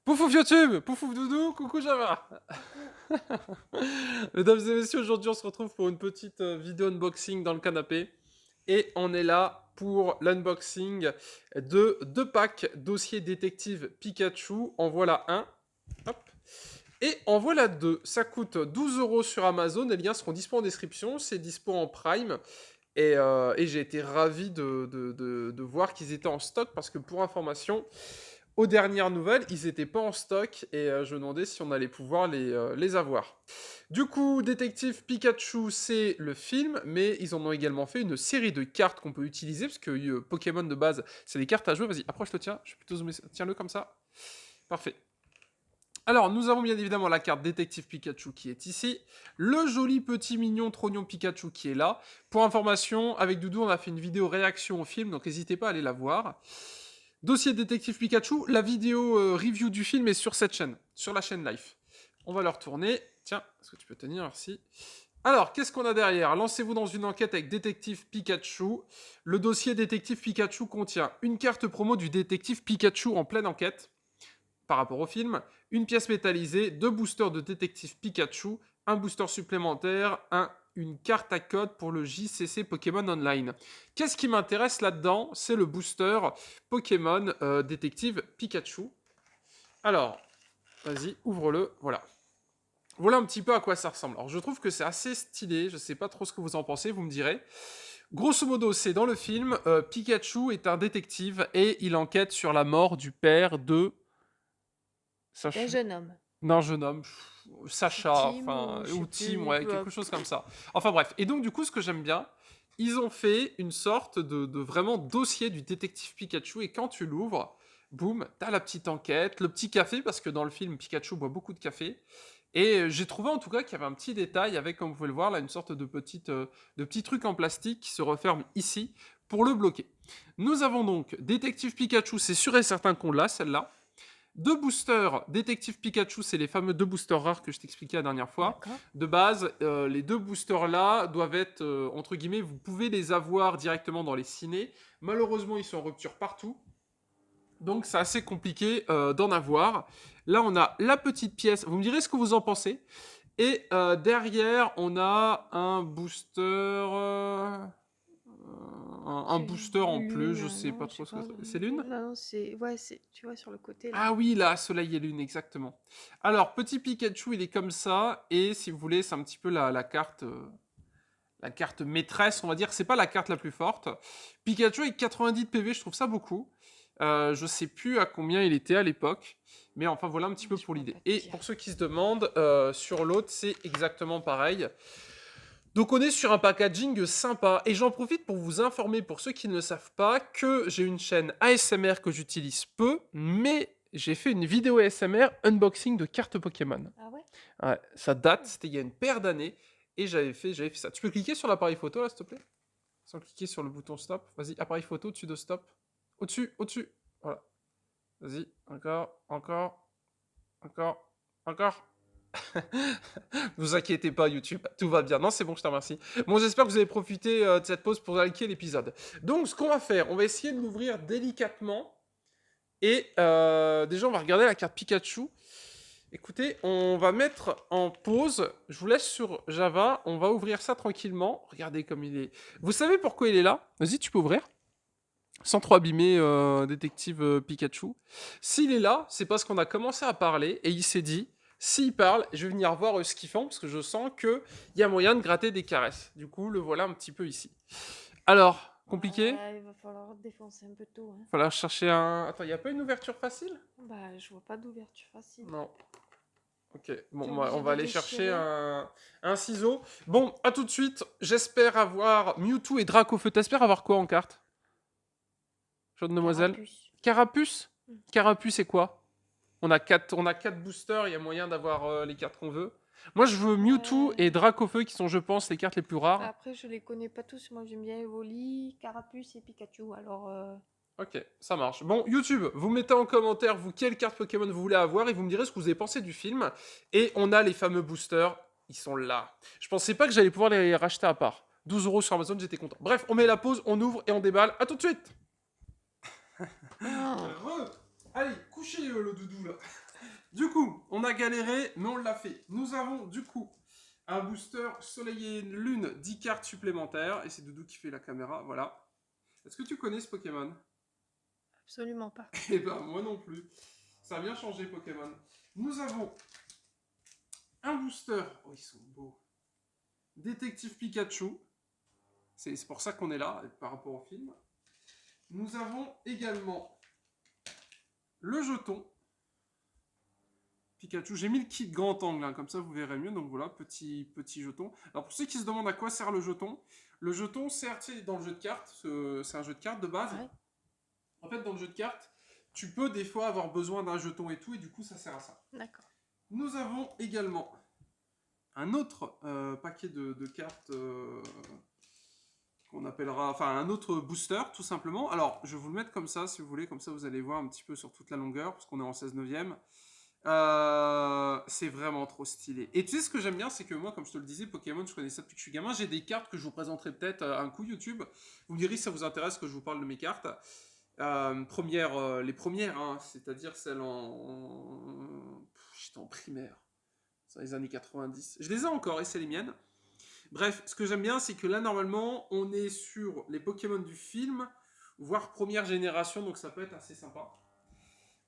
Poufouf YouTube, Poufouf Doudou, coucou Java. Mesdames et messieurs, aujourd'hui on se retrouve pour une petite vidéo unboxing dans le canapé. Et on est là pour l'unboxing de 2 packs dossier détective Pikachu. En voilà un. Hop. Et en voilà 2. Ça coûte 12 € sur Amazon. Les liens seront dispo en description. C'est dispo en Prime. Et j'ai été ravi de voir qu'ils étaient en stock parce que pour information, aux dernières nouvelles, ils n'étaient pas en stock et je me demandais si on allait pouvoir les avoir. Du coup, Détective Pikachu, c'est le film, mais ils en ont également fait une série de cartes qu'on peut utiliser, parce que Pokémon de base, c'est des cartes à jouer. Vas-y, approche-le, tiens, je vais plutôt zoomer. Tiens-le comme ça. Parfait. Alors, nous avons bien évidemment la carte Détective Pikachu qui est ici, le joli petit mignon trognon Pikachu qui est là. Pour information, avec Doudou, on a fait une vidéo réaction au film, donc n'hésitez pas à aller la voir. Dossier Détective Pikachu, la vidéo review du film est sur cette chaîne, sur la chaîne Live. On va le retourner. Tiens, est-ce que tu peux tenir, merci. Alors, qu'est-ce qu'on a derrière? Lancez-vous dans une enquête avec Détective Pikachu. Le dossier Détective Pikachu contient une carte promo du Détective Pikachu en pleine enquête, par rapport au film, une pièce métallisée, 2 boosters de Détective Pikachu, un booster supplémentaire, une carte à code pour le JCC Pokémon Online. Qu'est-ce qui m'intéresse là-dedans? C'est le booster Pokémon Détective Pikachu. Alors, vas-y, ouvre-le, voilà. Voilà un petit peu à quoi ça ressemble. Alors, je trouve que c'est assez stylé, je sais pas trop ce que vous en pensez, vous me direz. Grosso modo, c'est dans le film, Pikachu est un détective et il enquête sur la mort du père de... Un jeune homme. d'un jeune homme, C'est Sacha, Tim enfin, ou je sais ou Tim, plus, ouais, peu quelque chose comme ça. Enfin bref. Et donc, du coup, ce que j'aime bien, ils ont fait une sorte de vraiment dossier du détective Pikachu, et quand tu l'ouvres, boum, t'as la petite enquête, le petit café, parce que dans le film, Pikachu boit beaucoup de café. Et j'ai trouvé en tout cas qu'il y avait un petit détail avec, comme vous pouvez le voir, là, une sorte de petit truc en plastique qui se referme ici pour le bloquer. Nous avons donc Détective Pikachu, c'est sûr et certain qu'on l'a, celle-là. 2 boosters Détective Pikachu, c'est les fameux 2 boosters rares que je t'expliquais la dernière fois. d'accord. De base, les 2 boosters là doivent être, entre guillemets, vous pouvez les avoir directement dans les cinés. Malheureusement, ils sont en rupture partout. Donc c'est assez compliqué d'en avoir. Là, on a la petite pièce. Vous me direz ce que vous en pensez. Et derrière, on a un booster... un C'est booster en plus, je lune, sais non, pas je sais trop ce que pas. c'est. C'est l'une? Non, non, c'est. Ouais, c'est. Tu vois, sur le côté là. Ah oui, là, Soleil et Lune, exactement. Alors, petit Pikachu, il est comme ça, et si vous voulez, c'est un petit peu la carte maîtresse, on va dire. C'est pas la carte la plus forte. Pikachu avec 90 de PV, je trouve ça beaucoup. Je sais plus à combien il était à l'époque, mais enfin voilà un petit peu Je pour pourrais l'idée. pas te Et dire. pour ceux qui se demandent, sur l'autre, c'est exactement pareil. Donc on est sur un packaging sympa, et j'en profite pour vous informer, pour ceux qui ne le savent pas, que j'ai une chaîne ASMR que j'utilise peu, mais j'ai fait une vidéo ASMR unboxing de cartes Pokémon. Ah ouais? Ouais, ça date, Hmm. c'était il y a une paire d'années, et j'avais fait ça. Tu peux cliquer sur l'appareil photo là, s'il te plaît? Sans cliquer sur le bouton stop. Vas-y, appareil photo, au-dessus de stop. Au-dessus, au-dessus. Voilà. Vas-y, encore, encore, encore, encore. Vous inquiétez pas, YouTube, tout va bien. Non, c'est bon, je te remercie. Bon, j'espère que vous avez profité de cette pause pour liker l'épisode. Donc, ce qu'on va faire, on va essayer de l'ouvrir délicatement. Et déjà, on va regarder la carte Pikachu. Écoutez, on va mettre en pause. Je vous laisse sur Java. On va ouvrir ça tranquillement. Regardez comme il est. Vous savez pourquoi il est là? Vas-y, tu peux ouvrir. Sans trop abîmer détective Pikachu. S'il est là, c'est parce qu'on a commencé à parler et il s'est dit, s'il parle, je vais venir voir ce qu'ils font parce que je sens qu'il y a moyen de gratter des caresses. Du coup, le voilà un petit peu ici. Alors, compliqué? Il va falloir défoncer un peu tout, hein. Falloir chercher un... Attends, il n'y a pas une ouverture facile? Bah, je vois pas d'ouverture facile. Non. Ok, bon, T'es on obligé va de aller chercher déchirer. un ciseau. Bon, à tout de suite. J'espère avoir Mewtwo et Dracofeu. T'espères avoir quoi en carte? Jeune demoiselle. Carapuce. Carapuce? Hmm. Carapuce, c'est quoi? On a quatre boosters, il y a moyen d'avoir les cartes qu'on veut. Moi, je veux Mewtwo et Ouais. Dracofeu, qui sont, je pense, les cartes les plus rares. Après, je les connais pas tous. Moi, j'aime bien Evoli, Carapuce et Pikachu. Alors, Ok, ça marche. Bon, YouTube, vous mettez en commentaire, vous, quelle carte Pokémon vous voulez avoir, et vous me direz ce que vous avez pensé du film. Et on a les fameux boosters, ils sont là. Je pensais pas que j'allais pouvoir les racheter à part. 12 € sur Amazon, j'étais content. Bref, on met la pause, on ouvre et on déballe. À tout de suite. oh, Allez, couchez le doudou, là. Du coup, on a galéré, mais on l'a fait. Nous avons du coup un booster Soleil et Lune, 10 cartes supplémentaires. Et c'est Doudou qui fait la caméra, voilà. Est-ce que tu connais ce Pokémon? Absolument pas. Eh ben, moi non plus. Ça a bien changé, Pokémon. Nous avons un booster. Oh, ils sont beaux. Détective Pikachu. C'est pour ça qu'on est là, par rapport au film. Nous avons également le jeton. Pikachu. J'ai mis le kit grand angle, hein, comme ça vous verrez mieux. Donc voilà, petit jeton. Alors pour ceux qui se demandent à quoi sert le jeton sert, tu sais, dans le jeu de cartes, c'est un jeu de cartes de base. Ouais. En fait, dans le jeu de cartes, tu peux des fois avoir besoin d'un jeton et tout, et du coup ça sert à ça. D'accord. Nous avons également un autre paquet de cartes qu'on appellera, enfin un autre booster tout simplement. Alors je vais vous le mettre comme ça si vous voulez, comme ça vous allez voir un petit peu sur toute la longueur, parce qu'on est en 16 neuvième. C'est vraiment trop stylé. Et tu sais ce que j'aime bien, c'est que moi, comme je te le disais, Pokémon, je connais ça depuis que je suis gamin. J'ai des cartes que je vous présenterai peut-être un coup YouTube. Vous me direz si ça vous intéresse que je vous parle de mes cartes. Les premières, hein, c'est-à-dire celles j'étais en primaire, c'est dans les années 90. Je les ai encore et c'est les miennes. Bref, ce que j'aime bien, c'est que là, normalement, on est sur les Pokémon du film, voire première génération, donc ça peut être assez sympa.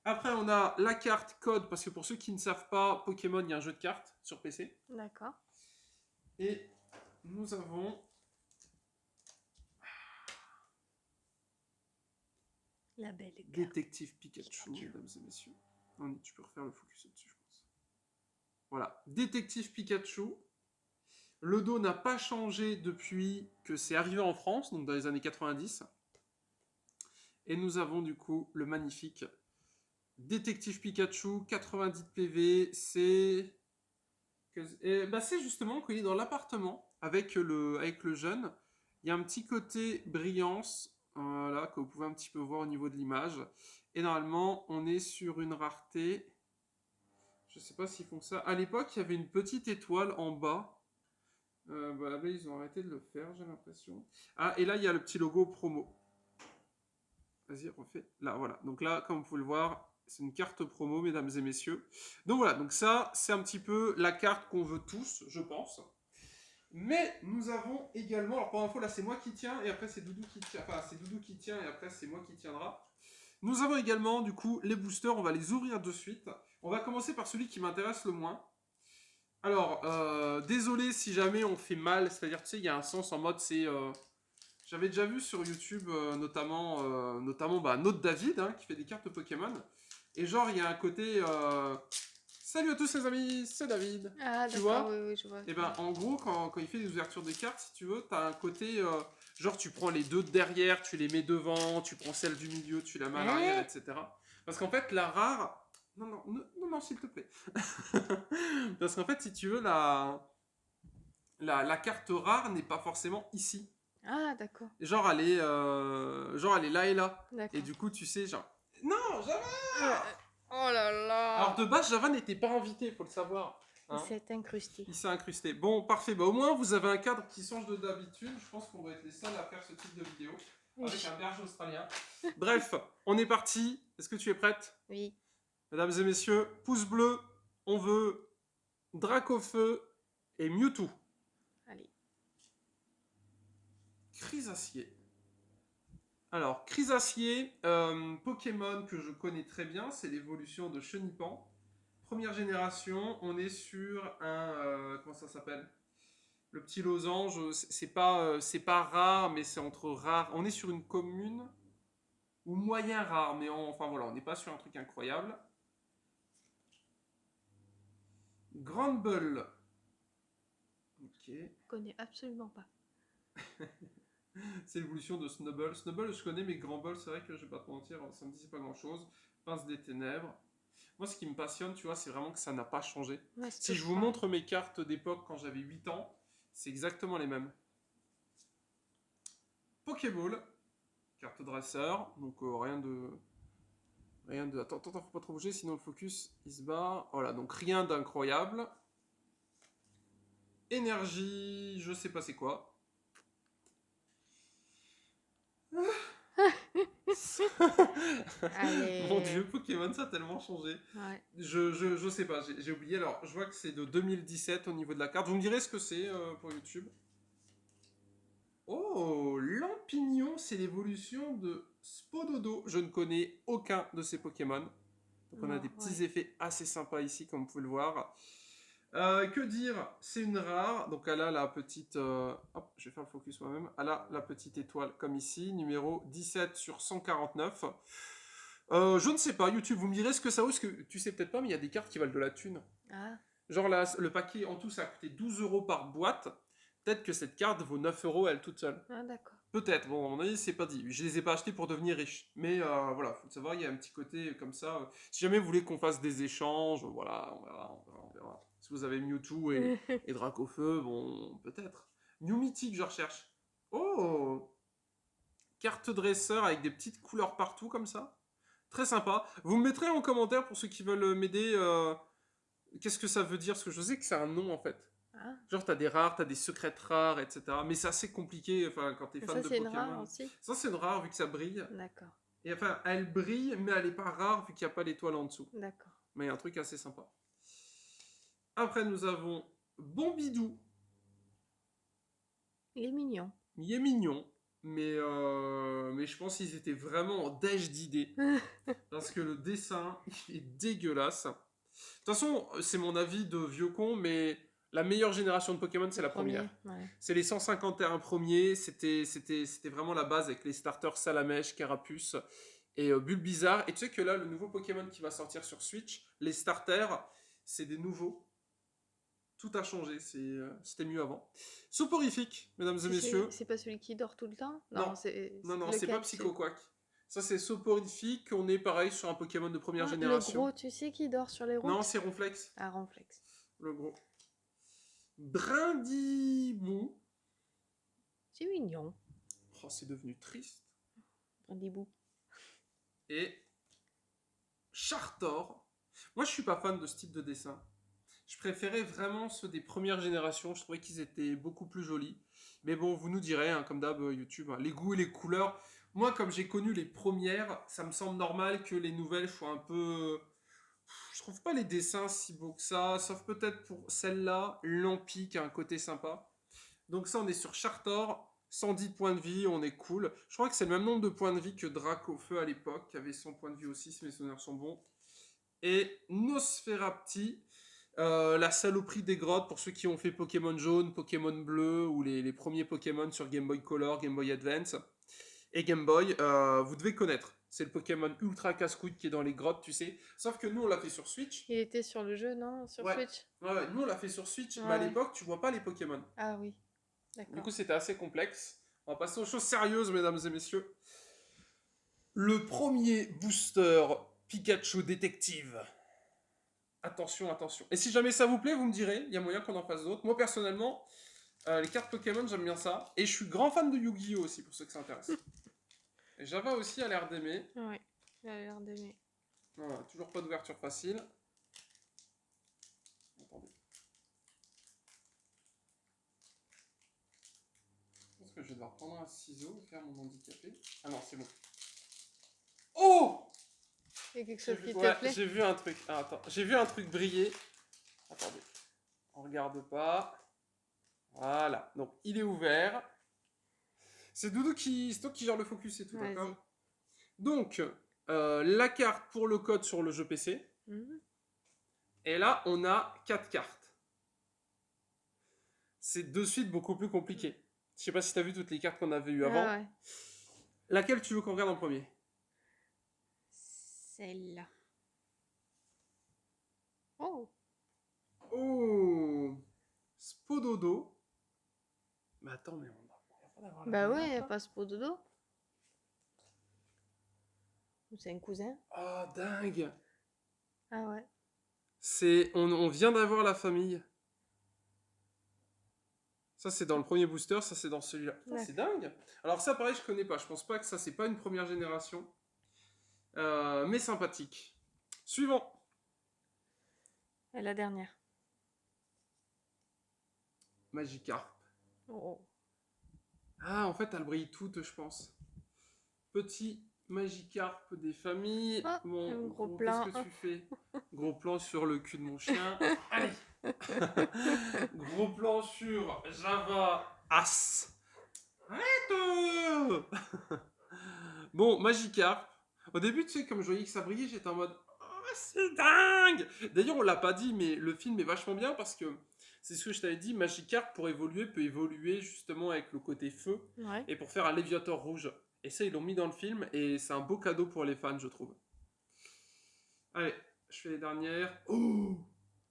Après, on a la carte code, parce que pour ceux qui ne savent pas, Pokémon, il y a un jeu de cartes sur PC. D'accord. Et nous avons La belle carte. Détective Pikachu, mesdames et messieurs. Non, tu peux refaire le focus là-dessus, je pense. Voilà, Détective Pikachu. Le dos n'a pas changé depuis que c'est arrivé en France, donc dans les années 90. Et nous avons du coup le magnifique Détective Pikachu, 90 PV. C'est justement qu'il est dans l'appartement avec le jeune. Il y a un petit côté brillance là, que vous pouvez un petit peu voir au niveau de l'image. Et normalement, on est sur une rareté. Je sais pas s'ils font ça. À l'époque, il y avait une petite étoile en bas. Là, ils ont arrêté de le faire, j'ai l'impression. Ah, et là, il y a le petit logo promo. Vas-y, refais. Là, voilà. Donc là, comme vous pouvez le voir, c'est une carte promo, mesdames et messieurs. Donc voilà, donc ça, c'est un petit peu la carte qu'on veut tous, je pense. Mais nous avons également, alors pour info, là, c'est moi qui tiens, et après, c'est Doudou qui tient. Enfin, c'est Doudou qui tient, et après, c'est moi qui tiendra. Nous avons également, du coup, les boosters. On va les ouvrir de suite. On va commencer par celui qui m'intéresse le moins. Alors, désolé si jamais on fait mal, c'est-à-dire, tu sais, il y a un sens en mode, c'est... J'avais déjà vu sur YouTube, notamment Note David, hein, qui fait des cartes Pokémon. Et genre, il y a un côté... Salut à tous les amis, c'est David. Ah, tu vois? d'accord, oui, je vois. Et ben, en gros, quand il fait des ouvertures de cartes, si tu veux, t'as un côté... genre, tu prends les deux de derrière, tu les mets devant, tu prends celle du milieu, tu la mets à l'arrière, etc. Parce qu'en fait, la rare... Non, s'il te plaît. Parce qu'en fait, si tu veux, la carte rare n'est pas forcément ici. Ah, d'accord. Genre, elle est là et là. D'accord. Et du coup, tu sais, genre... Non, Java. Oh là là. Alors, de base, Java n'était pas invité, faut le savoir. Il Hein. s'est incrusté. Il s'est incrusté. Bon, parfait. Bah, au moins, vous avez un cadre qui change de d'habitude. Je pense qu'on va être les seuls à faire ce type de vidéo. Avec un berger australien. Bref, on est parti. Est-ce que tu es prête? Oui. Mesdames et messieurs, pouce bleu. On veut Dracofeu et Mewtwo. Allez. Chrysacier. Alors, Chrysacier, Pokémon que je connais très bien, c'est l'évolution de Chenipan. Première génération, on est sur un... comment ça s'appelle? Le petit losange, c'est pas rare, mais c'est entre rare. On est sur une commune ou moyen rare, mais enfin voilà, on n'est pas sur un truc incroyable. Grande Bull. Ok. Je connais absolument pas. C'est l'évolution de Snubbull. Snubbull, je connais, mais Grand Ball, c'est vrai que je vais pas te mentir, ça me disait pas grand chose. Pince des ténèbres. Moi, ce qui me passionne, tu vois, c'est vraiment que ça n'a pas changé. Ouais, Si je vous montre mes cartes d'époque quand j'avais 8 ans, c'est exactement les mêmes. Pokéball, carte dresseur, donc rien de... Attends, faut pas trop bouger, sinon le focus, il se barre. Voilà, donc rien d'incroyable. Énergie, je sais pas c'est quoi. Mon Allez. dieu, Pokémon, ça a tellement changé. Ouais. Je sais pas, j'ai oublié. Alors, je vois que c'est de 2017 au niveau de la carte. Vous me direz ce que c'est pour YouTube. Oh, Lampignon, c'est l'évolution de Spododo. Je ne connais aucun de ces Pokémon. Donc on a Non, des ouais. petits effets assez sympas ici, comme vous pouvez le voir. Que dire? C'est une rare. Donc elle a la petite... hop, je vais faire le focus moi-même. Elle a la petite étoile, comme ici, numéro 17 sur 149. Je ne sais pas, YouTube, vous me direz ce que ça vaut, parce que tu sais peut-être pas, mais il y a des cartes qui valent de la thune. Ah, Genre là, le paquet en tout, ça a coûté 12 euros par boîte. Peut-être que cette carte vaut 9 euros elle toute seule. ah d'accord. Peut-être, bon, à mon avis, c'est pas dit. Je les ai pas achetés pour devenir riche. Mais voilà, faut le savoir, il y a un petit côté comme ça. Si jamais vous voulez qu'on fasse des échanges, voilà, on verra. Si vous avez Mewtwo et Dracofeu, bon, peut-être. New Mythic, je recherche. Oh, carte dresseur avec des petites couleurs partout comme ça. Très sympa. Vous me mettrez en commentaire pour ceux qui veulent m'aider. Qu'est-ce que ça veut dire? Parce que je sais que c'est un nom en fait. Ah, Genre, t'as des rares, t'as des secrètes rares, etc. Mais c'est assez compliqué, enfin, quand t'es mais fan ça de c'est une rare Pokémon. aussi. Ça, c'est une rare vu que ça brille. D'accord, Et enfin, elle brille, mais elle est pas rare vu qu'il n'y a pas l'étoile en dessous. d'accord. Mais il y a un truc assez sympa. Après, nous avons Bombidou. Il est mignon. Il est mignon, mais je pense qu'ils étaient vraiment en déj d'idées. Parce que le dessin, il est dégueulasse. De toute façon, c'est mon avis de vieux con, mais la meilleure génération de Pokémon, c'est Le la première. premier, ouais. C'est les 151 premiers, c'était vraiment la base avec les starters Salamèche, Carapuce et Bulbizarre. Et tu sais que là, le nouveau Pokémon qui va sortir sur Switch, les starters, c'est des nouveaux. Tout a changé, c'était mieux avant. Soporifique, mesdames et messieurs. C'est pas celui qui dort tout le temps? Non, c'est non, c'est pas lequel c'est... Psychoquack. Ça, c'est Soporifique, on est pareil sur un Pokémon de première Ah, le génération. gros, tu sais qui dort sur les Non, routes? c'est Ronflex, Ah, Ronflex. le gros. Brindibou. C'est mignon. Oh, c'est devenu triste. Brindibou. Et Chartor. Moi, je suis pas fan de ce type de dessin. Je préférais vraiment ceux des premières générations. Je trouvais qu'ils étaient beaucoup plus jolis. Mais bon, vous nous direz, hein, comme d'hab, YouTube, hein, les goûts et les couleurs. Moi, comme j'ai connu les premières, ça me semble normal que les nouvelles soient un peu... Je trouve pas les dessins si beaux que ça, sauf peut-être pour celle-là, Lampi, qui a un côté sympa. Donc ça, on est sur Chartor, 110 points de vie, on est cool. Je crois que c'est le même nombre de points de vie que Dracofeu à l'époque, qui avait 100 points de vie aussi, si mes souvenirs sont bons. Et Nosferapti, la saloperie des grottes, pour ceux qui ont fait Pokémon jaune, Pokémon bleu, ou les premiers Pokémon sur Game Boy Color, Game Boy Advance et Game Boy, vous devez connaître. C'est le Pokémon ultra casse-couille qui est dans les grottes, tu sais. Sauf que nous, on l'a fait sur Switch. Il était sur le jeu, non? Sur Ouais. Switch? Ouais, nous, on l'a fait sur Switch, Ouais, mais à ouais. l'époque, tu vois pas les Pokémon. Ah oui, Du d'accord. coup, c'était assez complexe. On va passer aux choses sérieuses, mesdames et messieurs. Le premier booster Pikachu Détective. Attention, attention. Et si jamais ça vous plaît, vous me direz, il y a moyen qu'on en fasse d'autres. Moi, personnellement, les cartes Pokémon, j'aime bien ça. Et je suis grand fan de Yu-Gi-Oh! Aussi, pour ceux que ça intéresse. Et Java aussi a l'air d'aimer. Ouais, il a l'air d'aimer. Voilà, toujours pas d'ouverture facile. Attendez. Je pense que je vais devoir prendre un ciseau et faire mon handicapé. Ah non, c'est bon. Oh! Il y a quelque chose qui te Ouais, plaît? j'ai vu un truc. Ah, attends, j'ai vu un truc briller. Attendez. On regarde pas. Voilà. Donc, il est ouvert. C'est Doudou c'est toi qui gère le focus et tout, Vas-y. d'accord? Donc, la carte pour le code sur le jeu PC. Mhm. Et là, on a 4 cartes. C'est de suite beaucoup plus compliqué. Je sais pas si tu as vu toutes les cartes qu'on avait eues avant. Ah ouais. Laquelle tu veux qu'on regarde en premier? Celle-là. Oh, Oh, Spododo. Mais attends, mais on va pas d'avoir la bah meilleure, ouais, il n'y a quoi. pas ce pot de dos. C'est un cousin. Oh, dingue. Ah ouais. On vient d'avoir la famille. Ça, c'est dans le premier booster, ça, c'est dans celui-là. Putain, c'est dingue. Alors ça, pareil, je connais pas. Je pense pas que ça, c'est pas une première génération. Mais sympathique. Suivant. Et la dernière. Magikarp. Oh. Ah, en fait, elle brille toute, je pense. Petit Magikarp des familles. Ah, Bon, un gros qu'est-ce plan. que tu fais? Gros plan sur le cul de mon chien. Allez. Gros plan sur Java As. Arrête. Bon, Magikarp. Au début, tu sais, comme je voyais que ça brillait, j'étais en mode oh, c'est dingue. D'ailleurs, on l'a pas dit, mais le film est vachement bien parce que c'est ce que je t'avais dit. Magikarp, pour évoluer, peut évoluer justement avec le côté feu Ouais. et pour faire un Léviator rouge. Et ça, ils l'ont mis dans le film et c'est un beau cadeau pour les fans, je trouve. Allez, je fais les dernières. Oh,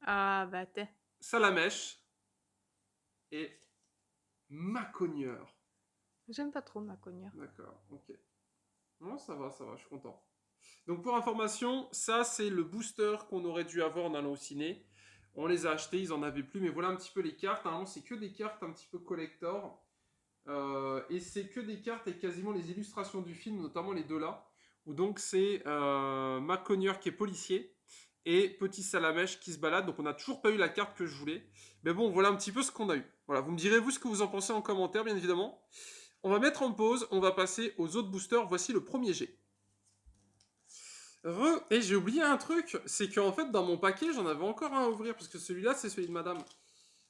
Ah, bah, t'es. Salamèche et Macogneur. J'aime pas trop ma cognure. D'accord, ok. Non, ça va, je suis content. Donc pour information, ça c'est le booster qu'on aurait dû avoir en allant au ciné. On les a achetés, ils en avaient plus, mais voilà un petit peu les cartes. Normalement, c'est que des cartes un petit peu collector. Et c'est que des cartes et quasiment les illustrations du film, notamment les deux là. Où donc c'est Macogneur qui est policier et Petit Salamèche qui se balade. Donc on n'a toujours pas eu la carte que je voulais. Mais bon, voilà un petit peu ce qu'on a eu. Voilà, vous me direz vous ce que vous en pensez en commentaire, bien évidemment. On va mettre en pause, on va passer aux autres boosters. Voici le premier jet. Et j'ai oublié un truc, c'est qu'en fait dans mon paquet j'en avais encore un à ouvrir parce que celui-là c'est celui de madame.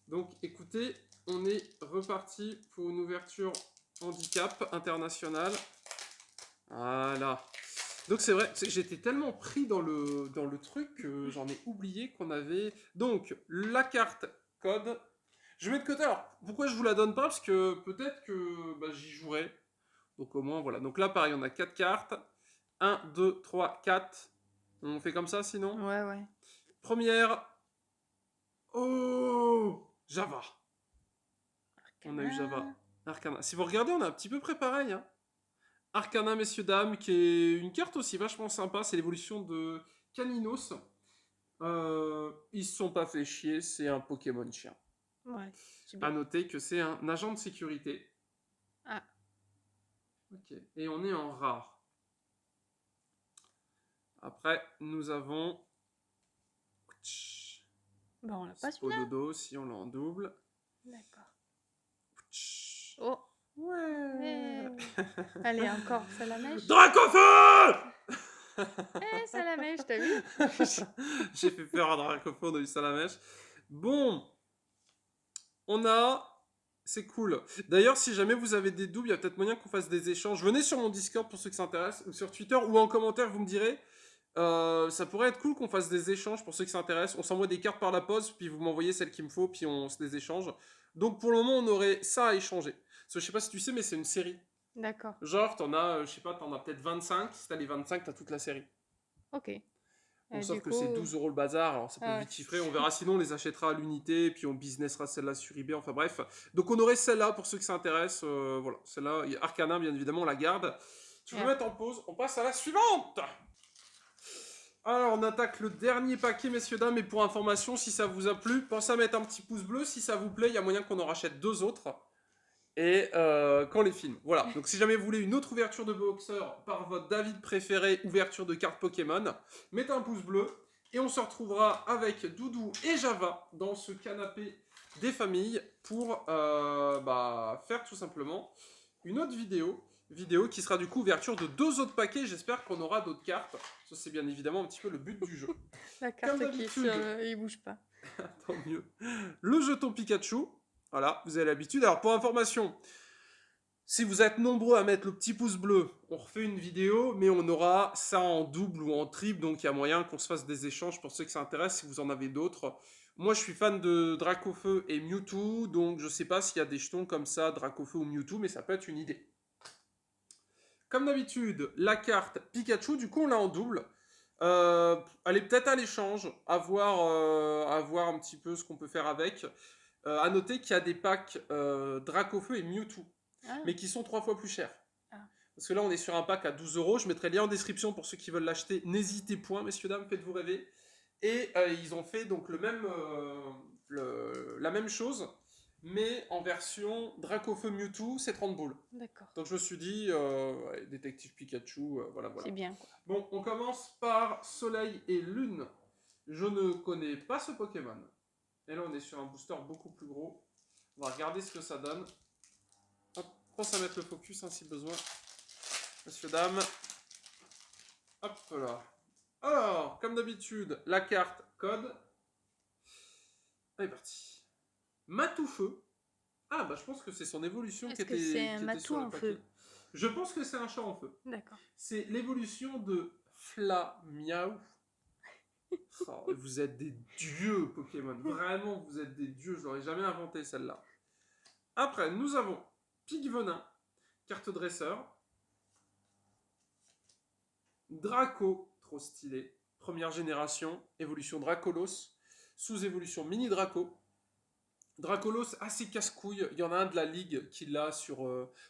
Donc écoutez, on est reparti pour une ouverture handicap internationale. Voilà. Donc c'est vrai, j'étais tellement pris dans le truc que j'en ai oublié qu'on avait... Donc la carte code, je mets de côté. Alors pourquoi je vous la donne pas? Parce que peut-être que bah, j'y jouerai. Donc au moins voilà. Donc là pareil on a 4 cartes. 1, 2, 3, 4. On fait comme ça sinon? Ouais, ouais. Première. Oh, Java. On a eu Java. Arcana. Si vous regardez, on a un petit peu préparé. Hein. Arcana, messieurs, dames, qui est une carte aussi vachement sympa. C'est l'évolution de Caninos. Ils se sont pas fait chier, c'est un Pokémon chien. Ouais, c'est À bien. noter que c'est un agent de sécurité. Ah, Ok. Et on est en rare. Après, nous avons. bah, on l'a pas celui-là. Spododo, si on l'a en double. D'accord. Oh, Ouais. allez, encore Salamèche. Dracofeu. Eh, Salamèche, t'as vu? J'ai fait peur à Dracofeu, on a eu Salamèche. Bon, on a... C'est cool. D'ailleurs, si jamais vous avez des doubles, il y a peut-être moyen qu'on fasse des échanges. Venez sur mon Discord pour ceux qui s'intéressent, ou sur Twitter, ou en commentaire, vous me direz. Ça pourrait être cool qu'on fasse des échanges pour ceux qui s'intéressent. On s'envoie des cartes par la poste, puis vous m'envoyez celles qu'il me faut, puis on se les échange. Donc pour le moment, on aurait ça à échanger. Parce que je sais pas si tu sais, mais c'est une série. D'accord. Genre, t'en as, je sais pas, t'en as peut-être 25. Si t'as les 25, t'as toute la série. Ok. Bon, sauf Du que coup, c'est 12 € le bazar, alors ça peut ouais. vite chiffrer. On verra sinon, on les achètera à l'unité, et puis on businessera celle-là sur eBay, enfin bref. Donc on aurait celle-là pour ceux qui s'intéressent. Voilà, celle-là, Arcana, bien évidemment, on la garde. Je vais Yeah. mettre en pause, on passe à la suivante. Alors, on attaque le dernier paquet, messieurs, dames, et pour information, si ça vous a plu, pensez à mettre un petit pouce bleu. Si ça vous plaît, il y a moyen qu'on en rachète 2 autres. Et qu'on les filme. Voilà. Donc si jamais vous voulez une autre ouverture de boxer par votre David préféré, ouverture de cartes Pokémon, mettez un pouce bleu. Et on se retrouvera avec Doudou et Java dans ce canapé des familles pour faire tout simplement une autre vidéo. Vidéo qui sera du coup ouverture de 2 autres paquets. J'espère qu'on aura d'autres cartes. Ça c'est bien évidemment un petit peu le but du jeu. La Comme carte qui est sur d'habitude. il bouge pas. Tant mieux. Le jeton Pikachu. Voilà, vous avez l'habitude. Alors pour information, si vous êtes nombreux à mettre le petit pouce bleu, on refait une vidéo, mais on aura ça en double ou en triple, donc il y a moyen qu'on se fasse des échanges pour ceux qui s'intéressent, si vous en avez d'autres. Moi, je suis fan de Dracofeu et Mewtwo, donc je sais pas s'il y a des jetons comme ça, Dracofeu ou Mewtwo, mais ça peut être une idée. Comme d'habitude, la carte Pikachu, du coup, on l'a en double. Elle est peut-être à l'échange, à voir un petit peu ce qu'on peut faire avec. À noter qu'il y a des packs Dracofeu et Mewtwo, Ah, mais qui sont 3 fois plus chers. Ah. Parce que là, on est sur un pack à 12 €. Je mettrai le lien en description pour ceux qui veulent l'acheter. N'hésitez point, messieurs, dames, faites-vous rêver. Et ils ont fait donc la même chose, mais en version Dracofeu Mewtwo, c'est 30 boules. d'accord. Donc je me suis dit, ouais, détective Pikachu, voilà. C'est bien, quoi. Bon, on commence par Soleil et Lune. Je ne connais pas ce Pokémon. Et là, on est sur un booster beaucoup plus gros. On va regarder ce que ça donne. Hop, pense à mettre le focus hein, si besoin. Messieurs, dames. Hop là. Alors, comme d'habitude, la carte code. Allez, parti. Matoufeu. Ah, bah je pense que c'est son évolution Est-ce que c'est un qui était matou sur le en paquet. feu? Je pense que c'est un chat en feu. D'accord. C'est l'évolution de Flamiaou. Oh, vous êtes des dieux, Pokémon. Vraiment, vous êtes des dieux. Je l'aurais jamais inventé, celle-là. Après, nous avons Pigvenin, carte dresseur. Draco, trop stylé. Première génération, évolution Dracolos. Sous-évolution Mini Draco. Dracolos, assez casse-couille. Il y en a un de la ligue qui l'a sur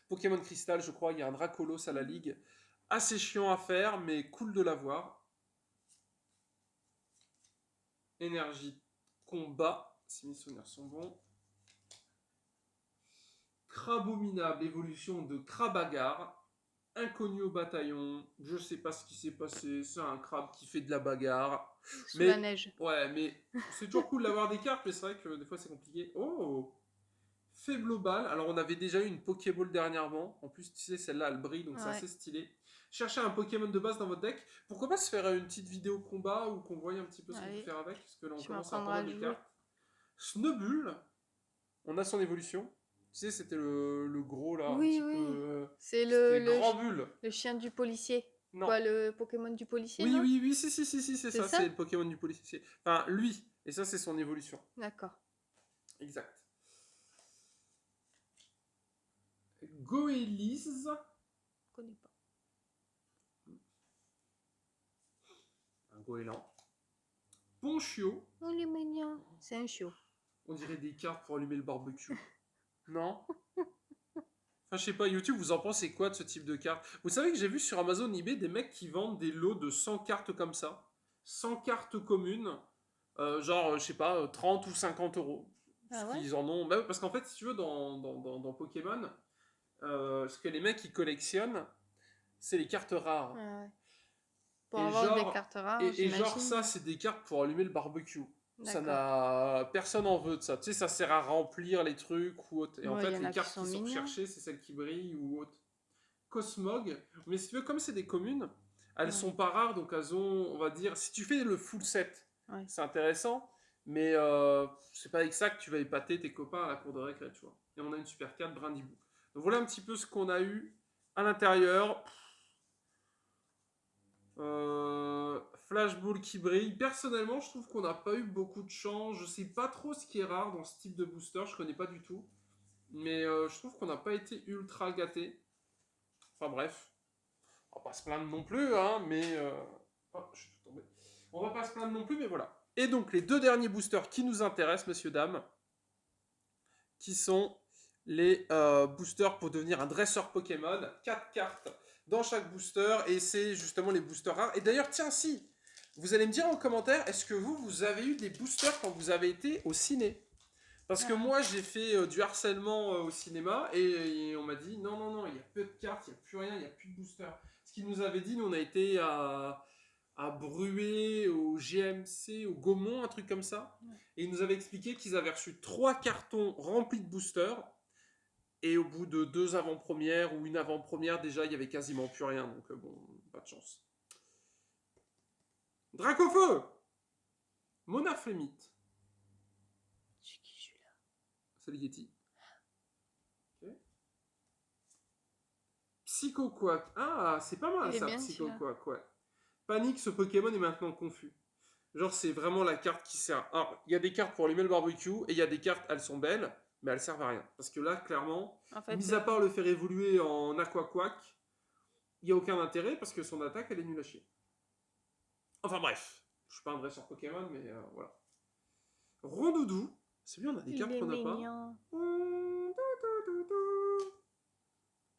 Pokémon Crystal, je crois. Il y a un Dracolos à la ligue. Assez chiant à faire, mais cool de l'avoir. Énergie combat, si mes souvenirs sont bons. Crabominable, évolution de Crabagar. Inconnu au bataillon, je sais pas ce qui s'est passé, c'est un crabe qui fait de la bagarre. Sous Mais, la neige. ouais, mais c'est toujours cool d'avoir des cartes, mais c'est vrai que des fois c'est compliqué. Oh, Faiblobal, alors on avait déjà eu une Pokéball dernièrement, en plus tu sais celle-là elle brille donc c'est Ouais. assez stylé. Cherchez un Pokémon de base dans votre deck, pourquoi pas se faire une petite vidéo combat ou qu'on voit un petit peu ce qu'on peut Allez. faire avec, parce que là on Tu commence à avoir m'apprendras pas mal à de jouer. cartes. Snubbull, on a son évolution. Tu sais, c'était le gros là, un Oui, petit oui. peu. C'est C'était Grand Bull. le chien du policier. Non. Quoi, le Pokémon du policier, Oui, non? oui, oui, si, c'est C'est ça, ça? c'est le Pokémon du policier. Enfin, lui, et ça, c'est son évolution. D'accord. Exact. Goélise. Je connais pas. Un goéland. Ponchio. Oh, il est mignon. C'est un chiot. On dirait des cartes pour allumer le barbecue. Non? Enfin, je sais pas, YouTube, vous en pensez quoi de ce type de carte? Vous savez que j'ai vu sur Amazon eBay des mecs qui vendent des lots de 100 cartes comme ça. 100 cartes communes. Genre, je sais pas, 30 ou 50 euros. Ah Ce ouais? qu'ils en ont. Bah, parce qu'en fait, si tu veux, dans Pokémon, ce que les mecs ils collectionnent, c'est les cartes rares. Ah ouais. Pour Et avoir des genre, cartes rares, et genre j'imagine. ça, c'est des cartes pour allumer le barbecue. Ça D'accord. n'a. Personne en veut de ça. Tu sais, ça sert à remplir les trucs ou autre. Et en Ouais, il fait, y en les a qui cartes sont qui sont mignons. recherchées, c'est celles qui brillent ou autre. Cosmog. Mais si tu veux, comme c'est des communes, elles Ouais. sont pas rares, donc elles ont, on va dire, si tu fais le full set, Ouais. c'est intéressant, mais c'est pas exact, tu vas épater tes copains à la cour de récré, tu vois. Et on a une super carte Brindibou. Donc voilà un petit peu ce qu'on a eu à l'intérieur. Flashball qui brille. Personnellement, je trouve qu'on n'a pas eu beaucoup de chance. Je sais pas trop ce qui est rare dans ce type de booster, je connais pas du tout. Mais je trouve qu'on n'a pas été ultra gâté. Enfin bref, on va pas se plaindre non plus, hein, mais. Oh, je suis tombé. On va pas se plaindre non plus, mais voilà. Et donc, les deux derniers boosters qui nous intéressent, messieurs, dames, qui sont les boosters pour devenir un dresseur Pokémon. 4 cartes dans chaque booster, et c'est justement les boosters rares. Et d'ailleurs, tiens, si, vous allez me dire en commentaire, est-ce que vous avez eu des boosters quand vous avez été au ciné? Parce que moi, j'ai fait du harcèlement au cinéma et on m'a dit non, non, non, il y a peu de cartes, il n'y a plus rien, il n'y a plus de booster. Ce qu'ils nous avaient dit, nous, on a été à Bruay, au GMC, au Gaumont, un truc comme ça. Ouais. Et ils nous avaient expliqué qu'ils avaient reçu 3 cartons remplis de boosters. Et au bout de 2 avant-premières ou une avant-première, déjà, il y avait quasiment plus rien. Donc, bon, pas de chance. Dracofeu, Monaflémite. C'est qui celui-là? C'est le Yeti. Okay. Psychoquack. Ah, c'est pas mal Il est ça, bien, Psychoquack, ouais. Panique, ce Pokémon est maintenant confus. Genre, c'est vraiment la carte qui sert. Alors, il y a des cartes pour allumer le barbecue, et il y a des cartes, elles sont belles, mais elles servent à rien. Parce que là, clairement, En fait, mis à part le faire évoluer en Aquaquack, il n'y a aucun intérêt, parce que son attaque, elle est nulle à chier. Enfin bref, je suis pas un dresseur Pokémon, mais voilà. Rondoudou, c'est bien, on a des cartes qu'on n'a pas.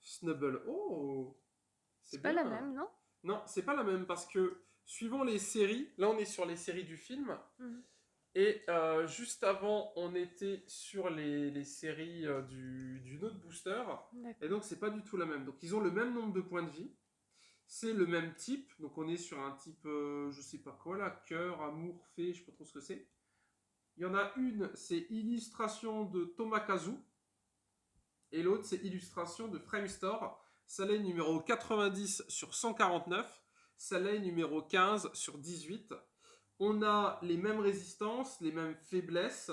Snubble, oh, c'est pas bien. la même, non? Non, c'est pas la même parce que suivant les séries, là on est sur les séries du film, Mhm. et juste avant on était sur les séries d'une autre booster, et donc c'est pas du tout la même. Donc ils ont le même nombre de points de vie, c'est le même type, donc on est sur un type, je sais pas quoi là, cœur, amour, fée, je sais pas trop ce que c'est. Il y en a une, c'est illustration de Tomakazu, et l'autre c'est illustration de Framestore. Salé numéro 90 sur 149. Celle-là est numéro 15 sur 18. On a les mêmes résistances, les mêmes faiblesses.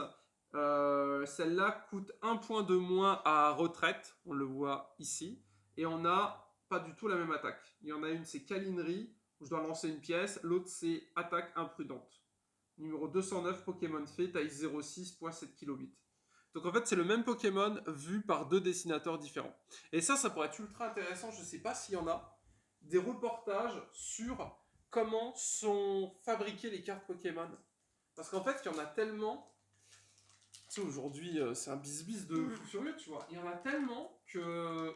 Celle-là coûte 1 point de moins à retraite, on le voit ici. Et on n'a pas du tout la même attaque. Il y en a une, c'est câlinerie, où je dois lancer une pièce. L'autre, c'est attaque imprudente. Numéro 209, Pokémon Fée, taille 0,6.7 kilobits. Donc en fait, c'est le même Pokémon vu par 2 dessinateurs différents. Et ça pourrait être ultra intéressant. Je ne sais pas s'il y en a des reportages sur comment sont fabriquées les cartes Pokémon. Parce qu'en fait, il y en a tellement. Tu sais, aujourd'hui, c'est un bis-bis de fou furieux, tu vois. Il y en a tellement que.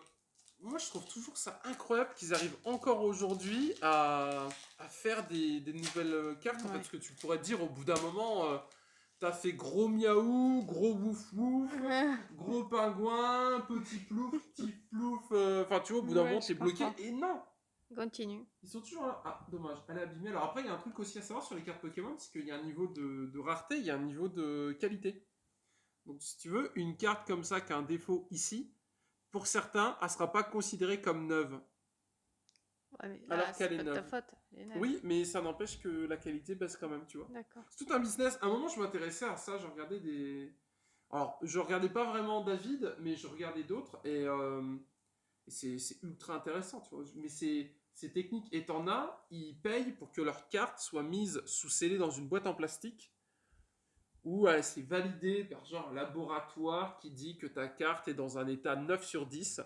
Moi, je trouve toujours ça incroyable qu'ils arrivent encore aujourd'hui à faire des nouvelles cartes. En fait, Ouais. parce que tu pourrais te dire au bout d'un moment, t'as fait gros miaou, gros wouf wouf, gros pingouin, petit plouf, petit plouf. Enfin, tu vois, au bout d'un Ouais, moment, je t'es bloqué. comprends. Et non, Continue. ils sont toujours là. Ah, dommage, elle est abîmée. Alors après, il y a un truc aussi à savoir sur les cartes Pokémon, c'est qu'il y a un niveau de rareté, il y a un niveau de qualité. Donc, si tu veux, une carte comme ça qui a un défaut ici, pour certains, elle ne sera pas considérée comme neuve. Ouais, mais Alors là, qu'elle c'est est pas de ta neuve. faute. Elle est neuve. Oui, mais ça n'empêche que la qualité baisse quand même, tu vois. D'accord. C'est tout un business. À un moment, je m'intéressais à ça, je regardais des... Alors, je regardais pas vraiment David, mais je regardais d'autres, et c'est ultra intéressant, tu vois. Mais c'est technique. Et t'en as, ils payent pour que leur carte soit mise sous scellée dans une boîte en plastique, où elle s'est validée par genre un laboratoire qui dit que ta carte est dans un état 9 sur 10,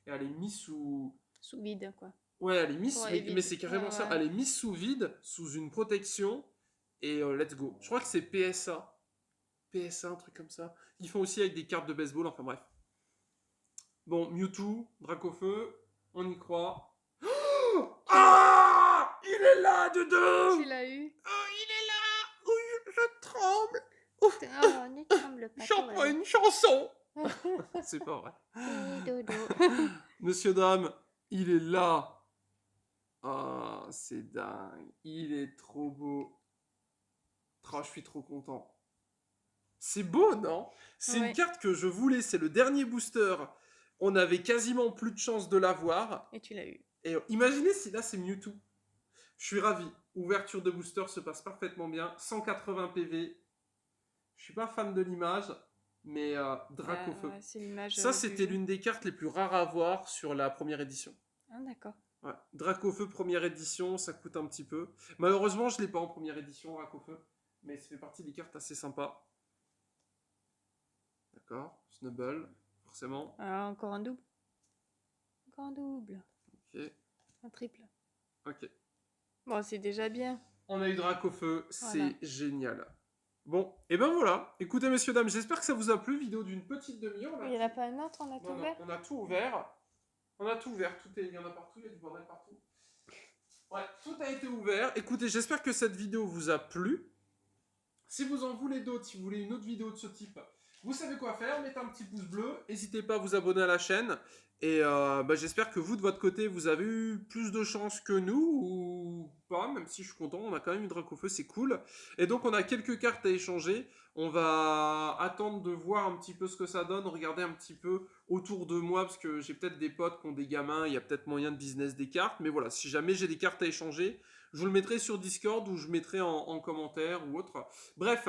et elle est mise sous... Sous vide, quoi. Ouais, elle est mise, Ouais, mais vide. c'est carrément Ouais, ça. ouais. Elle est mise sous vide, sous une protection, et let's go. Je crois que c'est PSA. PSA, un truc comme ça. Ils font aussi avec des cartes de baseball, enfin bref. Bon, Mewtwo, Dracofeu, on y croit. Ah, il est là dedans. Tu l'as eu. Oh, il est là. Oh, je tremble. Oh, ne tremble pas. J'en prends une chanson. C'est pas vrai. Dodo. Monsieur, dame, il est là. Ah, c'est dingue. Il est trop beau. Oh, je suis trop content. C'est beau, non? C'est une Ouais. carte que je voulais. C'est le dernier booster. On avait quasiment plus de chance de l'avoir. Et tu l'as eu. Et imaginez si là c'est Mewtwo. Je suis ravi. Ouverture de booster se passe parfaitement bien. 180 PV. Je suis pas fan de l'image, mais Dracofeu. Ouais, c'est l'image. Ça, du c'était jeu. l'une des cartes les plus rares à avoir sur la première édition. Ah, d'accord. Ouais. Dracofeu première édition, ça coûte un petit peu. Malheureusement, je l'ai pas en première édition, Dracofeu. Mais ça fait partie des cartes assez sympas. D'accord. Snubble, forcément. Ah, encore un double. Encore un double. Ok. Un triple. Ok. Bon, c'est déjà bien. On a eu Dracofeu, c'est Voilà. génial. Bon, et ben voilà. Écoutez, messieurs, dames, j'espère que ça vous a plu. Vidéo d'une petite demi-heure. Il n'y en a pas un autre, on a tout Non, non, ouvert. on a tout ouvert. On a tout ouvert. Il y en a partout, il y a du bordel partout. Ouais, tout a été ouvert. Écoutez, j'espère que cette vidéo vous a plu. Si vous en voulez d'autres, si vous voulez une autre vidéo de ce type, vous savez quoi faire. Mettez un petit pouce bleu. N'hésitez pas à vous abonner à la chaîne. Et j'espère que vous, de votre côté, vous avez eu plus de chance que nous, ou pas, même si je suis content, on a quand même eu Dracofeu, c'est cool. Et donc, on a quelques cartes à échanger. On va attendre de voir un petit peu ce que ça donne, regarder un petit peu autour de moi, parce que j'ai peut-être des potes qui ont des gamins, il y a peut-être moyen de business des cartes. Mais voilà, si jamais j'ai des cartes à échanger, je vous le mettrai sur Discord ou je mettrai en commentaire ou autre. Bref,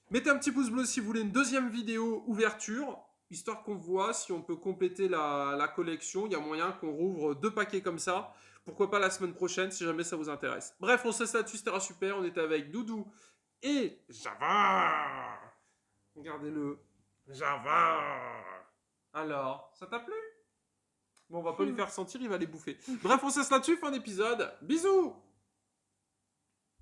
mettez un petit pouce bleu si vous voulez une deuxième vidéo ouverture, histoire qu'on voit si on peut compléter la collection. Il y a moyen qu'on rouvre 2 paquets comme ça. Pourquoi pas la semaine prochaine si jamais ça vous intéresse. Bref, on se laisse là-dessus, c'était super. On était avec Doudou et Java. Regardez-le. Java. Alors, ça t'a plu? Bon, on va pas lui faire sentir, il va les bouffer. Bref, on se laisse là-dessus, fin d'épisode. Bisous.